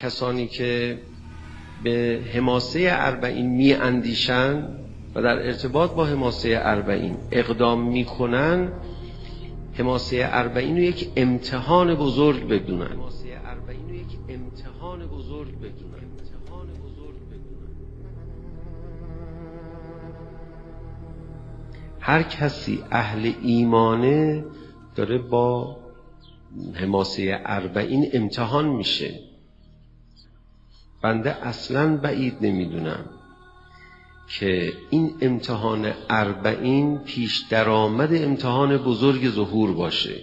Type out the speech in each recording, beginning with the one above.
کسانی که به حماسه اربعین می اندیشن و در ارتباط با حماسه اربعین اقدام می کنن، حماسه اربعین رو یک امتحان بزرگ بدونن. هر کسی اهل ایمانه داره با حماسه اربعین امتحان میشه. بنده اصلاً بعید نمیدونم که این امتحان اربعین پیش درآمد امتحان بزرگ ظهور باشه.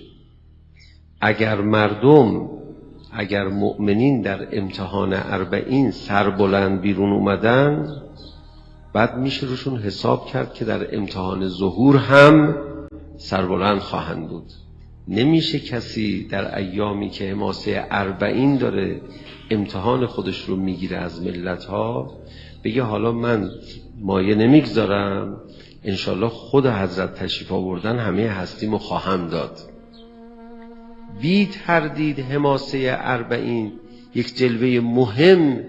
اگر مؤمنین در امتحان اربعین سربلند بیرون اومدن، بعد میشه روشون حساب کرد که در امتحان ظهور هم سربلند خواهند بود. نمیشه کسی در ایامی که حماسه اربعین داره امتحان خودش رو میگیره از ملت‌ها بگه حالا من مایه نمیگذارم، انشالله خود حضرت تشریف آوردن همه هستیمو خواهم داد. بی تردید حماسه اربعین یک جلوه مهم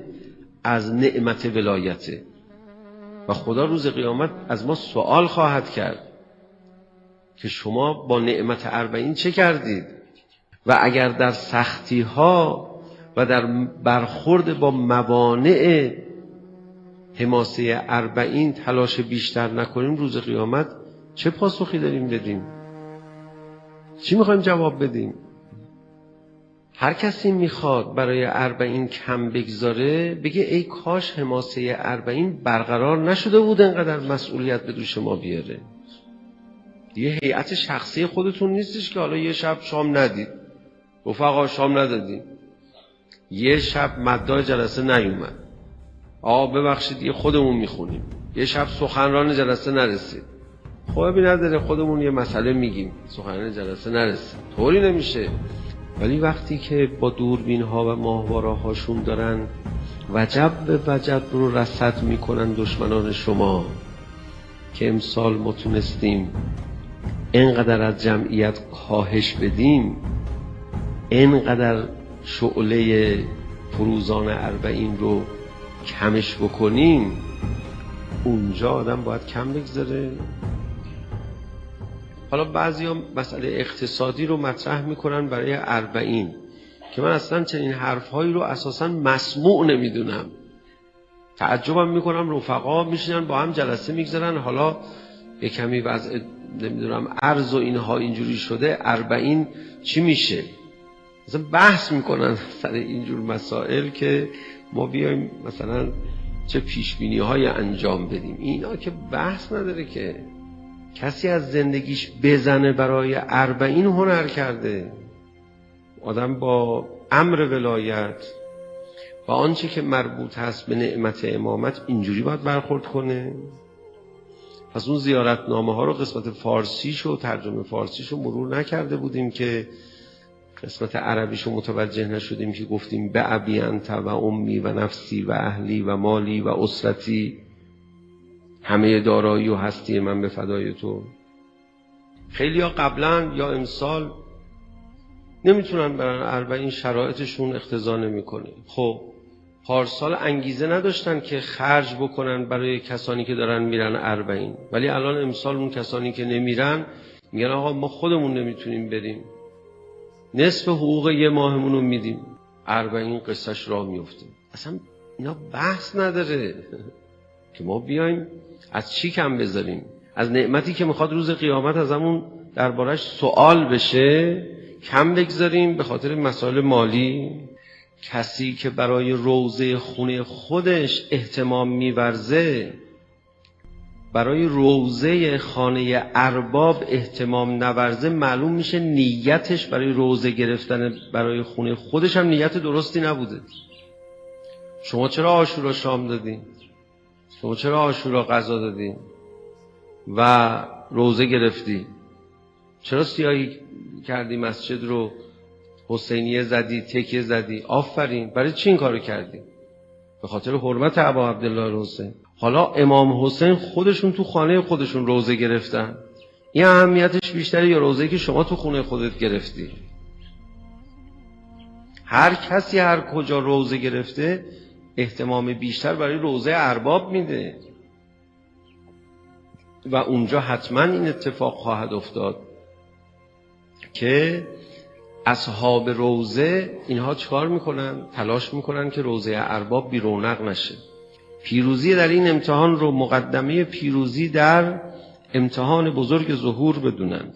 از نعمت ولایته و خدا روز قیامت از ما سوال خواهد کرد که شما با نعمت اربعین چه کردید؟ و اگر در سختی ها و در برخورد با موانع حماسه اربعین تلاش بیشتر نکنیم، روز قیامت چه پاسخی داریم بدیم؟ چی میخوایم جواب بدیم؟ هر کسی میخواد برای اربعین کم بگذاره بگه ای کاش حماسه اربعین برقرار نشده بود انقدر مسئولیت به دوش ما بیاره. یه هیئت شخصی خودتون نیستش که حالا یه شب شام ندید، رفقا شام ندادیم، یه شب مدعا جلسه نیومد، ببخشید یه خودمون میخونیم، یه شب سخنران جلسه نرسید، خوابی نداره خودمون یه مسئله میگیم، سخنران جلسه نرسید. طوری نمیشه. ولی وقتی که با دوربین ها و ماهواره هاشون دارن وجب به وجب رو رصد میکنن دشمنان شما که امسال ما تونستیم اینقدر از جمعیت کاهش بدیم، اینقدر شعله فروزان اربعین رو کمش بکنیم، اونجا آدم باید کم بگذاره. حالا بعضیا مسئله اقتصادی رو مطرح میکنن برای اربعین که من اصلا چنین حرفهایی رو اساسا مسموع نمیدونم. تعجبم میکنم رفقا میشینن با هم جلسه میگذارن، حالا یه کمی وضع نمیدونم ارز و اینها اینجوری شده، اربعین چی میشه؟ مثلا بحث میکنن سر اینجور مسائل که ما بیایم مثلا چه پیشبینی های انجام بدیم. اینا که بحث نداره که کسی از زندگیش بزنه برای اربعین هنر کرده. آدم با امر ولایت و آنچه که مربوط هست به نعمت امامت اینجوری باید برخورد کنه. پس اون زیارتنامه ها رو قسمت فارسیش و ترجمه فارسیش رو مرور نکرده بودیم که قسمت عربیش رو متوجه نشدیم که گفتیم به ابی انت و امی و نفسی و اهلی و مالی و اسرتی، همه دارایی و هستی من به فدای تو. خیلی ها قبلا یا امسال نمیتونن برن اربعین، شرایطشون اقتضا نمیکنه. خب پارسال انگیزه نداشتن که خرج بکنن برای کسانی که دارن میرن اربعین، ولی الان امسال اون کسانی که نمیرن میگن آقا ما خودمون نمیتونیم بریم، نصف حقوق یه ماهمون رو میدیم. اربعین قصهش راه میفته. اصلا اینا بحث نداره که ما بیایم از چی کم بذاریم، از نعمتی که میخواد روز قیامت از همون دربارش سوال بشه کم بگذاریم به خاطر مسائل مالی. کسی که برای روضه خونه خودش اهتمام میورزه، برای روضه خانه ارباب اهتمام نورزه، معلوم میشه نیتش برای روضه گرفتن برای خونه خودش هم نیت درستی نبوده. شما چرا عاشورا شام دادین؟ شما چرا عاشورا غذا دادین و روضه گرفتی؟ چرا سیاهی کردی مسجد رو، حسینیه زدی، تکیه زدی؟ آفرین. برای چی این کارو کردی؟ به خاطر حرمت ابا عبدالله حسین. حالا امام حسین خودشون تو خانه خودشون روضه گرفتن، این اهمیتش بیشتره یا روضه‌ای که شما تو خونه خودت گرفتی؟ هر کسی هر کجا روزه گرفته اهتمام بیشتر برای روزه ارباب میده و اونجا حتما این اتفاق خواهد افتاد که اصحاب روزه اینها چکار میکنن؟ تلاش میکنن که روزه ارباب بی رونق نشه. پیروزی در این امتحان رو مقدمه پیروزی در امتحان بزرگ ظهور بدونن.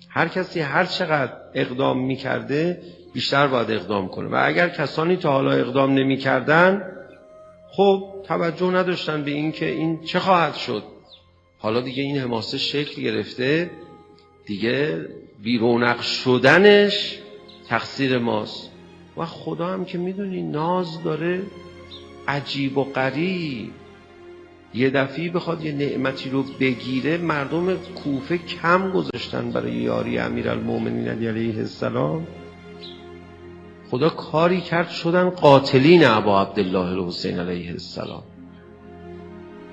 هر کسی هر چقدر اقدام میکرده بیشتر باید اقدام کنه و اگر کسانی تا حالا اقدام نمیکردن خب توجه نداشتن به این که این چه خواهد شد. حالا دیگه این حماسه شکل گرفته، دیگه بی رونق شدنش تقصیر ماست و خدا هم که میدونی ناز داره عجیب و غریب. یه دفعی بخواد یه نعمتی رو بگیره، مردم کوفه کم گذاشتن برای یاری امیرالمومنین علیه السلام. خدا کاری کرد شدن قاتلین ابا عبدالله الحسین علیه السلام.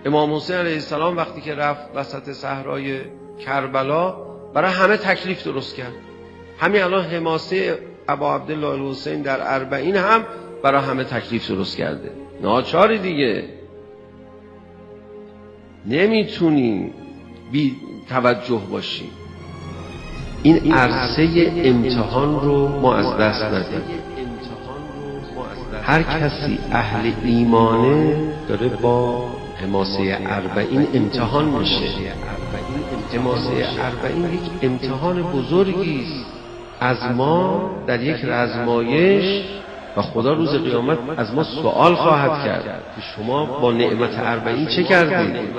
امام حسین علیه السلام وقتی که رفت وسط صحرای کربلا برای همه تکلیف درست کرد. همین الان حماسه ابا عبدالله الحسین در اربعین هم برای همه تکلیف درست کرده. ناچاری دیگه، نمیتونیم بی توجه باشیم. این عرصه امتحان رو ما از دست ندیم. هر کسی اهل ایمانه داره با حماسه اربعین امتحان میشه. حماسه اربعین یک امتحان بزرگی است از ما در یک رزمایش و خدا روز قیامت از ما سوال خواهد کرد که شما با نعمت اربعین چه کردید؟